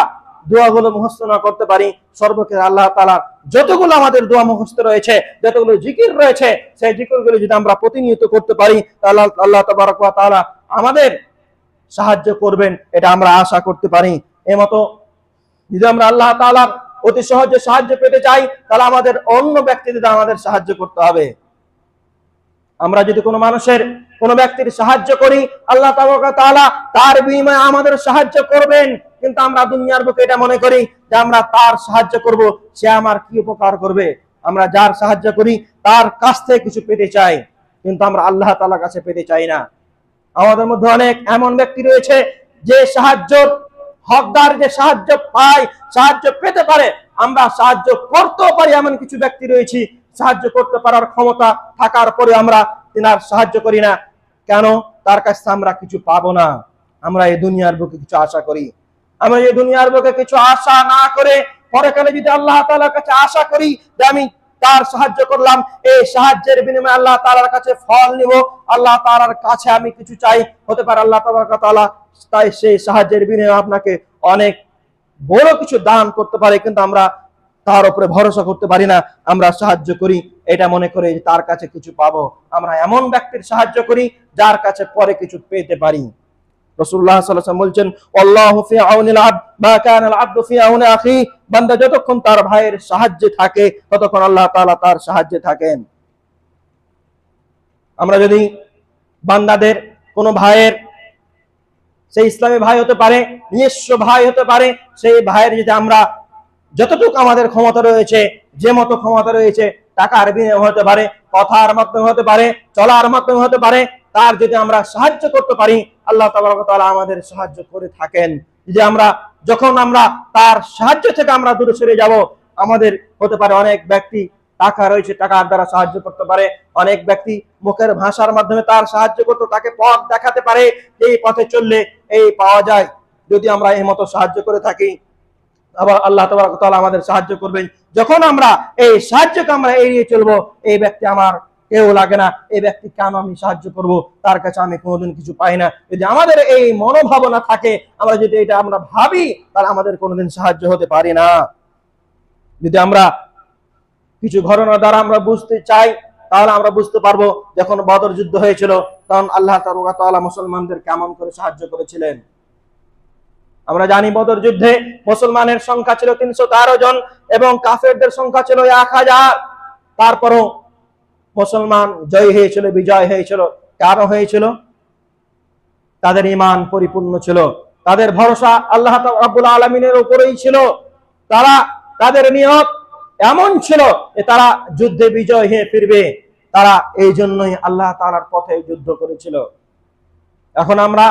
দোয়াগুলো মুখস্থ না করতে পারি, সর্বক্ষেত্রে আল্লাহ তাআলা যতগুলো আমাদের দোয়া মুখস্থ রয়েছে, যতগুলো জিকির রয়েছে, সেই জিকিরগুলো যদি আমরা প্রতিনিয়ত করতে পারি, তাহলে আল্লাহ তাবারক ওয়া তাআলা আমাদের সাহায্য করবেন, এটা আমরা আশা করতে পারি। এমতো যদি আমরা আল্লাহ তাআলার অতি সহজে সাহায্য পেতে চাই, তাহলে আমাদের অন্য ব্যক্তিদের আমাদের সাহায্য করতে হবে। আমরা যদি কোনো ব্যক্তির সাহায্য করি, আল্লাহ তাআলা তার বিনিময়ে আমাদের সাহায্য করবেন। কিন্তু আমরা দুনিয়ার বুকে এটা মনে করি যে আমরা তার সাহায্য করব, সে আমার কি উপকার করবে। আমরা যার সাহায্য করি তার কাছ থেকে কিছু পেতে চাই, কিন্তু আমরা আল্লাহ তাআলার কাছে পেতে চাই না। আমাদের মধ্যে অনেক এমন ব্যক্তি রয়েছে যে সাহায্যের হকদার, যে সাহায্য পায়, সাহায্য পেতে পারে, আমরা সাহায্য করতেও পারি, এমন কিছু ব্যক্তি রয়েছে সাহায্য করতে পারার ক্ষমতা থাকার পরে আমরা তিনার সাহায্য করি না। কেন? তার কাছে আমরা কিছু পাবো না। আমরা এই দুনিয়ার বুকে কিছু আশা করি। আমরা এই দুনিয়ার বুকে কিছু আশা না করে পরকালে যদি আল্লাহ তাআলার কাছে আশা করি যে আমি তার সাহায্য করলাম, এই সাহায্যের বিনিময়ে আল্লাহ তাআলার কাছে ফল নিব, আল্লাহ তাআলার কাছে আমি কিছু চাই, হতে পারে আল্লাহ তাআলা তাই সেই সাহায্যের বিনিময়ে আপনাকে অনেক বড় কিছু দান করতে পারে। কিন্তু আমরা তার উপরে ভরসা করতে পারি না। আমরা সাহায্য করি এটা মনে করে তার কাছে কিছু পাবো। আমরা এমন ব্যক্তির সাহায্য করি যার কাছে পরে কিছু পেতে পারি। রাসূলুল্লাহ সাল্লাল্লাহু আলাইহি ওয়াসাল্লাম বলছেন, আল্লাহু ফি আউনিল আবদ মা কানা আল আবদু ফি আউনি আখি। বান্দা যতক্ষণ তার ভাইয়ের সাহায্যে থাকে, ততক্ষণ আল্লাহ তাআলা তার সাহায্যে থাকেন। আমরা যদি বান্দাদের কোনো ভাইয়ের, সেই ইসলামী ভাই হতে পারে, নিজস্ব ভাই হতে পারে, সেই ভাইয়ের যদি আমরা যতটুকু আমাদের ক্ষমতা রয়েছে, যে মতো ক্ষমতা রয়েছে, টাকার বিনিময়ে হতে পারে, কথার মাধ্যমে হতে পারে, চলার মাধ্যমে হতে পারে, তার যদি আমরা সাহায্য করতে পারি, আল্লাহ তাবারক ওয়া তাআলা আমাদের সাহায্য করে থাকেন। যদি যখন আমরা তার সাহায্য থেকে আমরা দূরে সরে যাব, আমাদের হতে পারে অনেক ব্যক্তি টাকা রয়েছে, টাকার দ্বারা সাহায্য করতে পারে, অনেক ব্যক্তি মুখের ভাষার মাধ্যমে তার সাহায্য করতে, তাকে পথ দেখাতে পারে, এই পথে চললে এই পাওয়া যায়। যদি আমরা এই মতো সাহায্য করে থাকি, আবার আল্লাহ তাবারক ওয়া তাআলা আমাদের সাহায্য করবেন। যখন আমরা এই সাহায্যকে আমরা এড়িয়ে চলবো, এই ব্যক্তি আমার কেউ লাগে না, এই ব্যক্তি কেন আমি সাহায্য করব, তার কাছে আমি কোনোদিন কিছু পাই না, যদি আমাদের এই মনোভাবনা থাকে, আমরা যদি এটা আমরা ভাবি, তাহলে আমাদের কোনোদিন সাহায্য হতে পারি না। যদি আমরা কিছু ঘটনা দ্বারা আমরা বুঝতে চাই, তাহলে আমরা বুঝতে পারবো যখন বদর যুদ্ধ হয়েছিল, তখন আল্লাহ তাআলা মুসলমানদের কেমন করে সাহায্য করেছিলেন। আমরা জানি বদর যুদ্ধে মুসলমানের সংখ্যা ছিল 313 জন এবং কাফেরদের সংখ্যা ছিল 1000। তারপরও মুসলমান জয় হয়েছিল, বিজয় হয়েছিল। কেন হয়েছিল? তাদের ঈমান পরিপূর্ণ ছিল, তাদের ভরসা আল্লাহ রাব্বুল আলামিনের উপরেই ছিল। তাদের নিয়ত এমন ছিল যে তারা যুদ্ধে বিজয় হয়ে ফিরবে। তারা এই জন্যই আল্লাহ তাআলার পথে যুদ্ধ করেছিল। এখন আমরা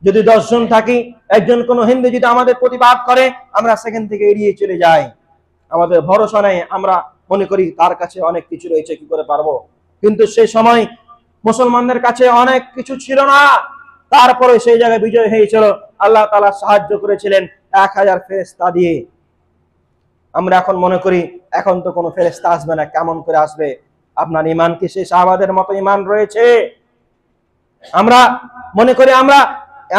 যদি 10 জন থাকি, একজন কোন হিন্দু যদি আমাদের প্রতিবাদ করে, আমরা সেখান থেকে এড়িয়ে চলে যাই। আমাদের ভরসা নেই, আমরা মনে করি তার কাছে অনেক কিছু রয়েছে, কি করে পারবো। কিন্তু সেই সময় মুসলমানদের কাছে অনেক কিছু ছিল না, তারপরে সেই জায়গায় বিজয় হয়েছিল। আল্লাহ তাআলা সাহায্য করেছিলেন 1000 ফেরেশতা দিয়ে। আমরা এখন মনে করি এখন তো কোনো ফেরেশতা আসবে না, কেমন করে আসবে? আপনার ঈমান কি সেই সাহাবাদের মতো ঈমান রয়েছে? আমরা মনে করি আমরা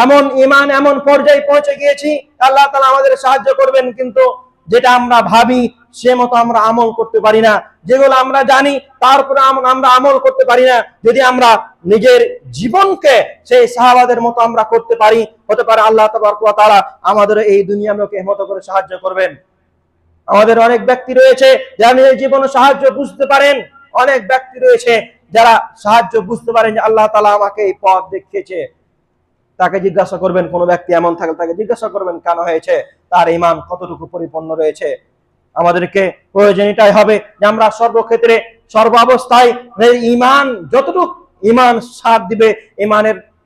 এমন ঈমান, এমন পর্যায়ে পৌঁছে গিয়েছি, আল্লাহ তাআলা আমাদের সাহায্য করবেন। কিন্তু যেটা আমরা ভাবি সে মতো আমরা আমল করতে পারি না, যেগুলো আমরা জানি তারপরে আমরা আমল করতে পারি না। যদি আমরা নিজের জীবনকে সেই সাহাবাদের মতো আমরা করতে পারি, হতে পারে আল্লাহ তাবারক ওয়া তাআলা আমাদের এই দুনিয়ার লোকে মতো করে সাহায্য করবেন। আমাদের অনেক ব্যক্তি রয়েছে যারা নিজের জীবনে সাহায্য বুঝতে পারেন, অনেক ব্যক্তি রয়েছে যারা সাহায্য বুঝতে পারেন যে আল্লাহ তাআলা আমাকে এই পথ দেখিয়েছে। তাকে জিজ্ঞাসা করবেন, কোন ব্যক্তি এমন থাকলে তাকে জিজ্ঞাসা করবেন কেন হয়েছে, তার ঈমান কতটুকু পরিপূর্ণ রয়েছে। আমাদেরকে প্রয়োজন এটাই হবে যে আমরা সর্বক্ষেত্রে সর্বাবস্থায় ঈমান যতটুকু ঈমান সাথ দিবে,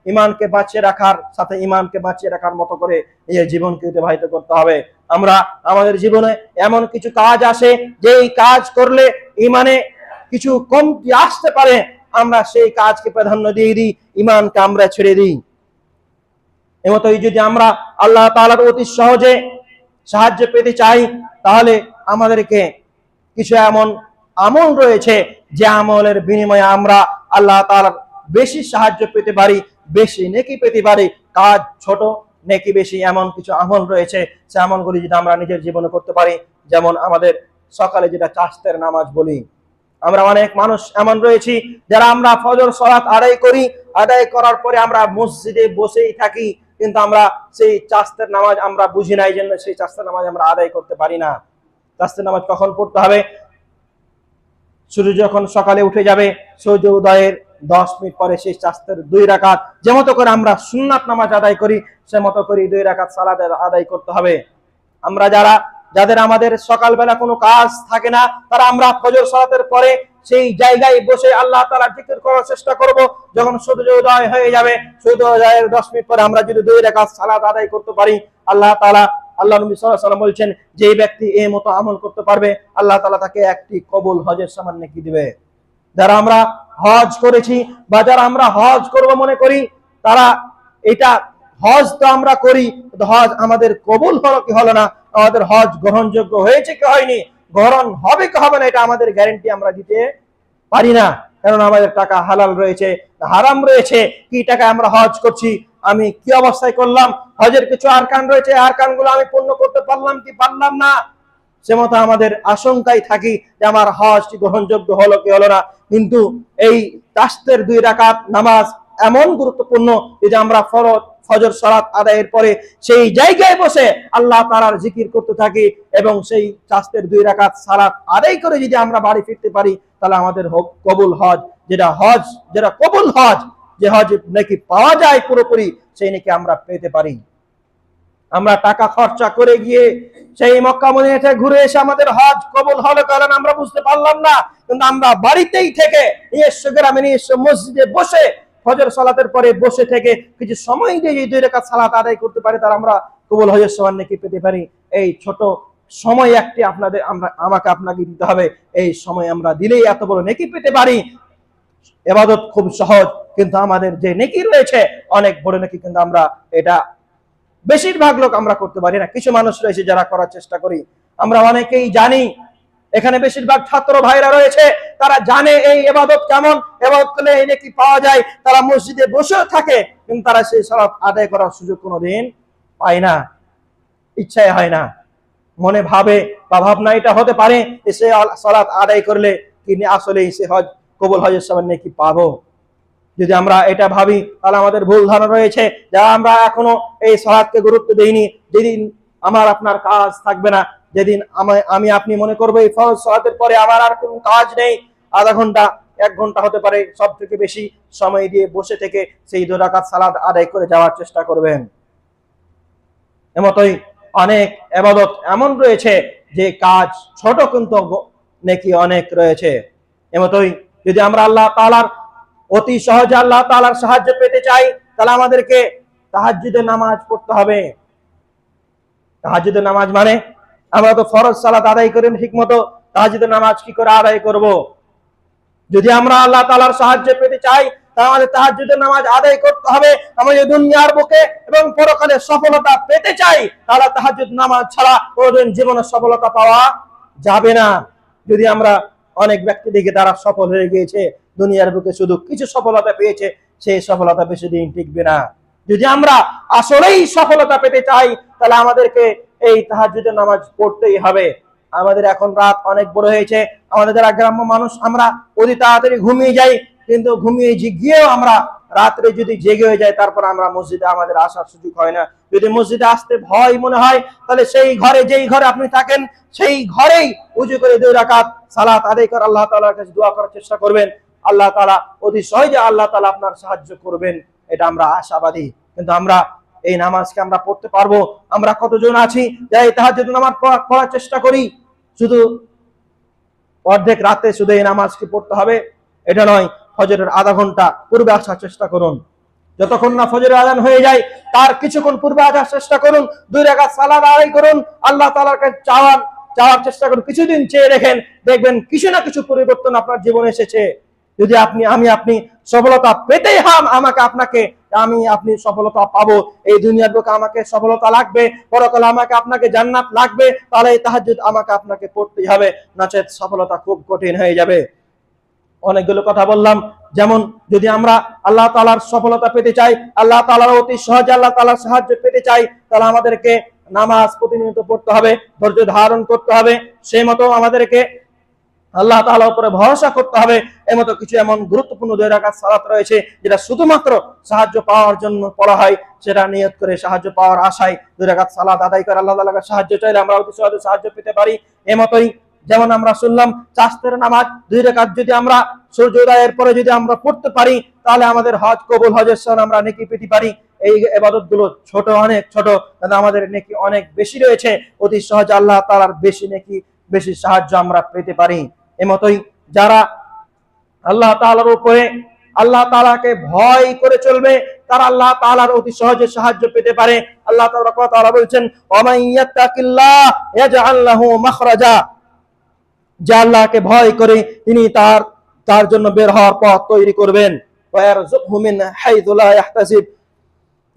ঈমানকে বাঁচিয়ে রাখার সাথে ঈমানকে বাঁচিয়ে রাখার মতো করে এই জীবনকে অতিবাহিত করতে হবে। আমরা আমাদের জীবনে এমন কিছু কাজ আসে যেই কাজ করলে ঈমানে কিছু কমতি আসতে পারে, আমরা সেই কাজকে প্রাধান্য দিয়ে দিই, ঈমানকে আমরা ছেড়ে দিই। এমতই যদি আমরা আল্লাহ তাআলার অতি সহজে সাহায্য পেতে চাই, তাহলে আমাদেরকে কিছু এমন আমল রয়েছে যে আমলের বিনিময়ে আমরা আল্লাহ তাআলার বেশি সাহায্য পেতে পারি, বেশি নেকি পেতে পারি। কাজ ছোট, নেকি বেশি, এমন কিছু আমল রয়েছে, সে আমলগুলি যদি আমরা নিজের জীবনে করতে পারি। যেমন আমাদের সকালে যেটা চাষতের নামাজ বলি, আমরা অনেক মানুষ এমন রয়েছি যারা আমরা ফজর সালাত আদায় করি, আদায় করার পরে আমরা মসজিদে বসেই থাকি, কিন্তু আমরা সেই চাষতের নামাজ আমরা বুঝি না, এই জন্য সেই চাষতের নামাজ আমরা আদায় করতে পারি না। চাষতের নামাজ কখন পড়তে হবে? সূর্য যখন সকালে উঠে যাবে, সূর্য উদয়ের 10 মিনিট পরে সেই চাষতের 2 রাকাত, যে মতো করে আমরা সুন্নাত নামাজ আদায় করি সে মতো করে 2 রাকাত সালাত আদায় করতে হবে। আমরা যাদের আমাদের সকালবেলা কোনো কাজ থাকে না, তারা আমরা ফজর সালাতের পরে সেই জায়গায় বসে আল্লাহ তাআলা জিকির করার চেষ্টা করব। যখন সূর্য উদয় হয়ে যাবে, সূর্য উদয়ের 10 মিনিট পরে আমরা যদি 2 রাকাত সালাত আদায় করতে পারি, আল্লাহ নবী সাল্লাল্লাহু আলাইহি ওয়াসাল্লাম বলছেন যে এই ব্যক্তি এই মতো আমল করতে পারবে, আল্লাহ তাআলা তাকে একটি কবুল হজের সমান নেকি দিবে। যারা আমরা হজ করেছি বা যারা আমরা হজ করব মনে করি, তারা এটা হজ তো আমরা করি, হজ আমাদের কবুল হলো কি হলো না, আমাদের হজ গ্রহণযোগ্য হয়েছে কি হয়নি, গ্রহণ হবে কি হবে না, এটা আমাদের গ্যারান্টি আমরা দিতে পারি না। কারণ আমাদের টাকা হালাল রয়েছে, হারাম রয়েছে, কি টাকা আমরা হজ করছি, আমি কি অবস্থায় করলাম, হজের কিছু আরকান রয়েছে, আরকানগুলো আমি পূর্ণ করতে পারলাম কি পারলাম না, সে মতো আমাদের আশঙ্কায় থাকি যে আমার হজটি গ্রহণযোগ্য হলো কি হলো না। কিন্তু এই চাষতের 2 রাকাত নামাজ এমন গুরুত্বপূর্ণ যে আমরা ফজর সালাত আদায়ের পরে সেই জায়গায় বসে আল্লাহ তাআলার জিকির করতে থাকি, এবং সেই চাষতের 2 রাকাত সালাত আদায় করে যদি আমরা বাড়ি ফিরতে পারি, তাহলে আমাদের কবুল হজ, যেটা কবুল হজ, যে হজ নাকি পাওয়া যায় পুরোপুরি, সেই নাকি আমরা পেতে পারি। আমরা টাকা খরচা করে গিয়ে সেই মক্কা মদিনাতে ঘুরে এসে আমাদের হজ কবুল হলো কারণ আমরা বুঝতে পারলাম না, কিন্তু আমরা বাড়িতেই থেকে নিজস্ব গ্রামে নিজস্ব মসজিদে বসে ফজর সালাতের পরে বসে থেকে কিছু সময় দিয়ে যদি 2 রাকাত সালাত আদায় করতে পারি, তাহলে আমরা কবুল হজের সমান নেকি পেতে পারি। এই ছোট সময় একটি আমাকে আপনাকে দিতে হবে, এই সময় আমরা দিলেই এত বড় নেকি পেতে পারি। ইবাদত খুব সহজ, কিন্তু আমাদের যে নেকি রয়েছে অনেক বড় নেকি, কিন্তু আমরা এটা বেশিরভাগ লোক আমরা করতে পারি না। কিছু মানুষ রয়েছে যারা করার চেষ্টা করি, আমরা অনেকেই জানি। এখানে বেশিরভাগ ছাত্র ভাইরা রয়েছে, তারা জানে এই ইবাদত কেমন, ইবাদত করলে এই নেকি পাওয়া যায়, তারা মসজিদে বসে থাকে, কিন্তু তারা সেই সালাত আদায় করার সুযোগ কোনোদিন পায় না, ইচ্ছাই হয় না। মনে ভাবে বা ভাবনা এটা হতে পারে সে সালাত আদায় করলে তিনি আসলেই সে হজ কবুল হজের সমান নেকি পাবো। যদি আমরা এটা ভাবি, তাহলে আমাদের ভুল ধারণা রয়েছে, যা আমরা এখনো এই সালাতকে গুরুত্ব দেইনি। যেদিন আমার আপনার কাজ থাকবে না, যেদিন আমি আপনি মনে করবো এই ফরজ সালাতের পরে আমার আর কোনো কাজ নেই, আধা ঘন্টা 1 ঘন্টা হতে পারে, সব থেকে বেশি সময় দিয়ে বসে থেকে সেই 2 রাকাত সালাত আদায় করে যাওয়ার চেষ্টা করবেন। এমতই অনেক ইবাদত এমন রয়েছে যে কাজ ছোট কিন্তু নেকি অনেক রয়েছে। এমতই যদি আমরা আল্লাহ তাআলার অতি সহজে আল্লাহ তাআলার সাহায্য পেতে চাই, তাহলে আমাদেরকে তাহাজ্জুদের নামাজ পড়তে হবে। তাহাজ্জুদের নামাজ মানে আমরা তো ফরজ সালাত আদায় করি ঠিকমতো, তাহাজ্জুদের নামাজ কি করে আদায় করব? যদি আমরা আল্লাহ তাআলার সাহায্য পেতে চাই, তাহলে আমাদের তাহাজ্জুদের নামাজ আদায় করতে হবে। আমরা যদি দুনিয়ার বুকে এবং পরকালে সফলতা পেতে চাই, তাহলে তাহাজ্জুদ নামাজ ছাড়া কোনদিন জীবনে সফলতা পাওয়া যাবে না। যদি আমরা অনেক ব্যক্তি দেখি তারা সফল হয়ে গিয়েছে, দুনিয়ার বুকে শুধু কিছু সফলতা পেয়েছে, সেই সফলতা বেশি দিন টিকবে না। যদি আমরা আসলেই সফলতা পেতে চাই, তাহলে আমাদেরকে এই তাহাজ্জুদের নামাজ পড়তেই হবে। আমাদের এখন রাত অনেক বড় হয়েছে, আমাদের যারা গ্রাম্য মানুষ আমরা অতি তাড়াতাড়ি ঘুমিয়ে যাই, কিন্তু ঘুমিয়ে গিয়েও আমরা রাত্রে যদি জেগে হয়ে যায় তারপর আমরা মসজিদে আমাদের আসার সুযোগ হয় না। যদি মসজিদে আসতে ভয় মনে হয় তাহলে সেই ঘরে, যেই ঘরে আপনি থাকেন সেই ঘরেই উজু করে 2 রাকাত সালাত আদায় করে আল্লাহ তাআলার কাছে দোয়া করার চেষ্টা করবেন। আল্লাহ তাআলা অতি সহজে আল্লাহ তাআলা আপনার সাহায্য করবেন, এটা আমরা আশাবাদী। কিন্তু আমরা এই নামাজকে আমরা পড়তে পারবো? আমরা কতজন আছি যে এই তাহাজ্জুদ নামাজ পড়ার চেষ্টা করি? শুধু অর্ধেক রাতে শুধু এই নামাজকে পড়তে হবে এটা নয়, ফজরের আধা ঘন্টা পূর্বে আসার চেষ্টা করুন। যতক্ষণ না ফজরের আযান হয়ে যায় তার কিছুক্ষণ পূর্বে আসার চেষ্টা করুন, 2 রাকাত সালাত আদায় করুন, আল্লাহ তাআলার কাছে চাওয়ার চেষ্টা করুন। কিছুদিন চেয়ে দেখেন, দেখবেন কিছু না কিছু পরিবর্তন আপনার জীবনে এসেছে। যদি আপনি সফলতা পেতেই আপনি সফলতা পাবো, এই দুনিয়ার বুকে আমাকে সফলতা লাগবে, পরকালে আমাকে আপনাকে জান্নাত লাগবে, তাহলে এই তাহাজ্জুদ আমাকে আপনাকে পড়তেই হবে, নচেত সফলতা খুব কঠিন হয়ে যাবে। অনেকগুলো কথা বললাম, যেমন যদি আমরা আল্লাহ তাআলার সফলতা পেতে চাই, আল্লাহ তাআলার অতি সহজে আল্লাহ তাআলার সাহায্য পেতে চাই, তাহলে আমাদেরকে নামাজ প্রতিনিয়ত পড়তে হবে, ধৈর্য ধারণ করতে হবে, সেই মতো আমাদেরকে আল্লাহ তাআলার উপরে ভরসা করতে হবে। এমতো কিছু এমন গুরুত্বপূর্ণ 2 রাকাত সালাত রয়েছে যেটা শুধুমাত্র সাহায্য পাওয়ার জন্য পড়া হয়, সেটা নিয়ত করে সাহায্য পাওয়ার আশায় 2 রাকাত সালাত আদায় করে আল্লাহ তাআলার কাছে সাহায্য চাইলে আমরা অতি সহজে সাহায্য পেতে পারি। এমতই যেমন আমরা শুনলাম চাষতের নামাজ 2 রাকাত যদি আমরা সূর্যোদয়ের পরে যদি আমরা পড়তে পারি তাহলে আমাদের হজ কবুল, হজের সওয়াব আমরা নেকি পেতে পারি। এই ইবাদতগুলো ছোট, অনেক ছোট, কিন্তু আমাদের নেকি অনেক বেশি রয়েছে, অতি সহজে আল্লাহ তাআলার বেশি নেকি, বেশি সাহায্য আমরা পেতে পারি। এমতই যারা আল্লাহ তাআলার উপরে আল্লাহ তাআলাকে ভয় করে চলবে তারা আল্লাহ তাআলার অতি সহজে সাহায্য পেতে পারে। আল্লাহ তাআলা বলছেন ওয়া ইয়াত্তাকিল্লাহ ইয়াজআল লাহু মাখরাজা, যে আল্লাহকে ভয় করে তিনি তার জন্য বের হওয়ার পথ তৈরি করবেন। ওয়া ইয়ারযুকহু মিন হাইযু লা ইয়াহতাসিব,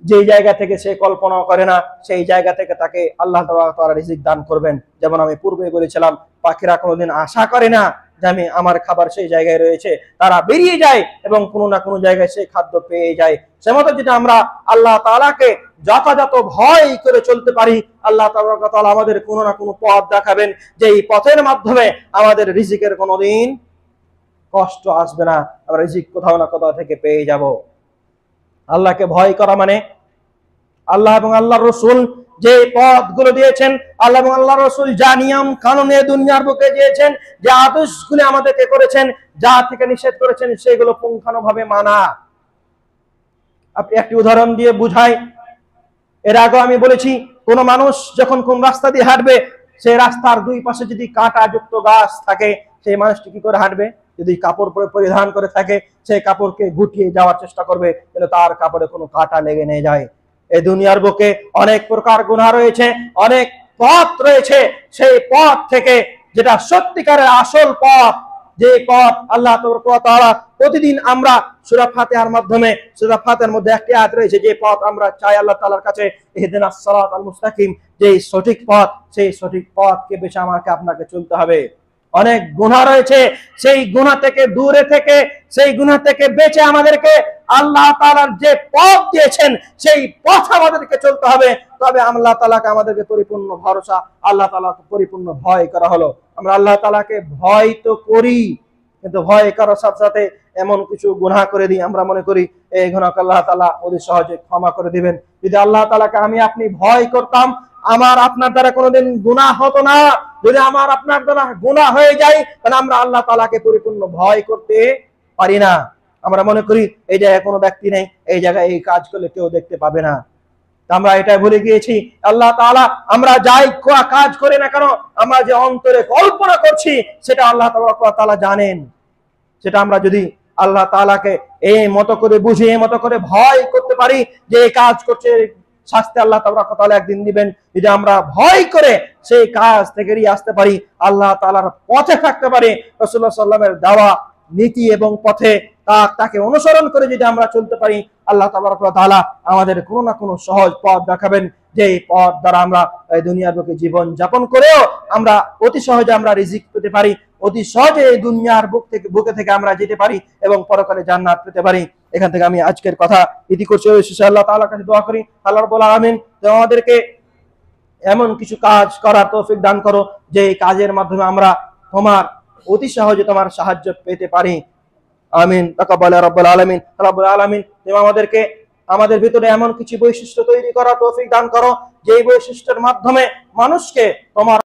যে জায়গা থেকে সে কল্পনা করে না সেই জায়গা থেকে তাকে আল্লাহ তাআলা রিজিক দান করবেন। যেমন আমি পূর্বে বলেছিলাম, পাখিরা কোনোদিন আশা করে না যে আমার খাবার সেই জায়গায় রয়েছে, তারা বেরিয়ে যায় এবং কোনো না কোনো জায়গায় সেই খাদ্য পেয়ে যায়। সেমতো যদি আমরা আল্লাহ তাআলাকে যথাযথ ভয় করে চলতে পারি, আল্লাহ তাআলা আমাদের কোনো না কোনো পথ দেখাবেন, যে এই পথের মাধ্যমে আমাদের রিজিকের কোনোদিন কষ্ট আসবে না, আমরা রিজিক কোথাও না কোথাও থেকে পেয়ে যাব। আল্লাহকে ভয় করা মানে আল্লাহ এবং আল্লাহর রাসূল যে পথগুলো দিয়েছেন, আল্লাহ এবং আল্লাহর রাসূল যা নিয়ম কানুনে দুনিয়ার বুকে দিয়েছেন, যে আদেশগুলো আমাদেরকে করেছেন, যা থেকে নিষেধ করেছেন, সেগুলো পুঙ্খানুভাবে মানা। আপনি একটি উদাহরণ দিয়ে বুঝাই, এর আগে আমি বলেছি কোন মানুষ যখন কোন রাস্তা দিয়ে হাঁটবে, সেই রাস্তার 2 পাশে যদি কাঁটাযুক্ত গাছ থাকে, সেই মানুষটি কি করে হাঁটবে? যদি কাপড় পরিধান করে থাকে, সেই কাপড়কে গুটিয়ে যাওয়ার চেষ্টা করবে যেন তার কাপড়ে কোনো কাঁটা লেগে না যায়। এই দুনিয়ার বুকে অনেক প্রকার গুনাহ রয়েছে, অনেক পথ রয়েছে, সেই পথ থেকে যেটা সত্যিকারের আসল পথ, যে পথ আল্লাহ তাআলা প্রতিদিন আমরা সূরা ফাতিহার মাধ্যমে, সূরা ফাতিহার মধ্যে একটি আয়াত রয়েছে, যে পথ আমরা চাই আল্লাহ তাআলার কাছে, ইহদিনাস সিরাতাল মুস্তাকিম, যে সঠিক পথ, সেই সঠিক পথকে বেছে আমাকে আপনাকে চলতে হবে। অনেক গুনাহ রয়েছে, সেই গুনাহ থেকে দূরে থেকে, সেই গুনাহ থেকে বেঁচে আমাদেরকে আল্লাহ তাআলার যে পথ দিয়েছেন সেই পথ আমাদেরকে চলতে হবে। তবে আল্লাহ তাআলাকে আমাদেরকে পরিপূর্ণ ভরসা, আল্লাহ তাআলাকে পরিপূর্ণ ভয় করা হলো। আমরা আল্লাহ তাআলাকে ভয় তো করি, কিন্তু ভয় করার সাথে সাথে এমন কিছু গুনাহ করে দিই, আমরা মনে করি এই গুনাহকে আল্লাহ তাআলা অতি সহজে ক্ষমা করে দিবেন। যদি আল্লাহ তাআলাকে আপনি ভয় করতাম, আমার আপনার দ্বারা কোনোদিন গুনাহ হতো না। যদি আমার আপনার দ্বারা গুনাহ হয়ে যায়, তাহলে আমরা আল্লাহ তাআলাকে পরিপূর্ণ ভয় করতে পারি না। আমরা মনে করি এই জায়গায় কোনো ব্যক্তি নেই, এই জায়গায় এই কাজ করলে কেউ দেখতে পাবে না। আমরা এটাই ভুলে গিয়েছি, আল্লাহ তাআলা আমরা যাই কাজ করি না কেন, আমরা যে অন্তরে কল্পনা করছি সেটা আল্লাহ তাআলা জানেন। সেটা আমরা যদি আল্লাহ তাআলাকে এই মতো করে বুঝে, এই মতো করে ভয় করতে পারি যে এই কাজ করছে, শাস্তি আল্লাহ তাআলা একদিন দিবেন, যদি আমরা ভয় করে সেই কাজ থেকে আসতে পারি, আল্লাহ তাআলার পথে থাকতে পারি, রাসূলুল্লাহ সাল্লাল্লাহু আলাইহি ওয়াসাল্লামের দেওয়া নীতি এবং পথে তাকে অনুসরণ করে যদি আমরা চলতে পারি, আল্লাহ তাআলা আমাদের কোনো না কোনো সহজ পথ দেখাবেন, যে এই পথ দ্বারা আমরা এই দুনিয়ার বুকে জীবন যাপন করেও আমরা অতি সহজে আমরা রিজিক পেতে পারি, অতি সহজে এই দুনিয়ার বুকে থেকে আমরা যেতে পারি এবং পরকালে জান্নাত পেতে পারি। এখান থেকে আমি আজকের কথা ইতি করছি। আল্লাহ তাআলার কাছে দোয়া করি, আল্লাহ রাব্বুল আলামিন আমাদেরকে এমন কিছু কাজ করার তৌফিক দান করো যে এই কাজের মাধ্যমে আমরা তোমার অতি সহজে তোমার সাহায্য পেতে পারি। আমিন। তাকাব্বাল রাব্বুল আলামিন। রব্বুল আলামিন তুমি আমাদেরকে আমাদের ভিতরে এমন কিছু বৈশিষ্ট্য তৈরি করা তৌফিক দান করো যেই বৈশিষ্ট্যের মাধ্যমে মানুষকে তোমার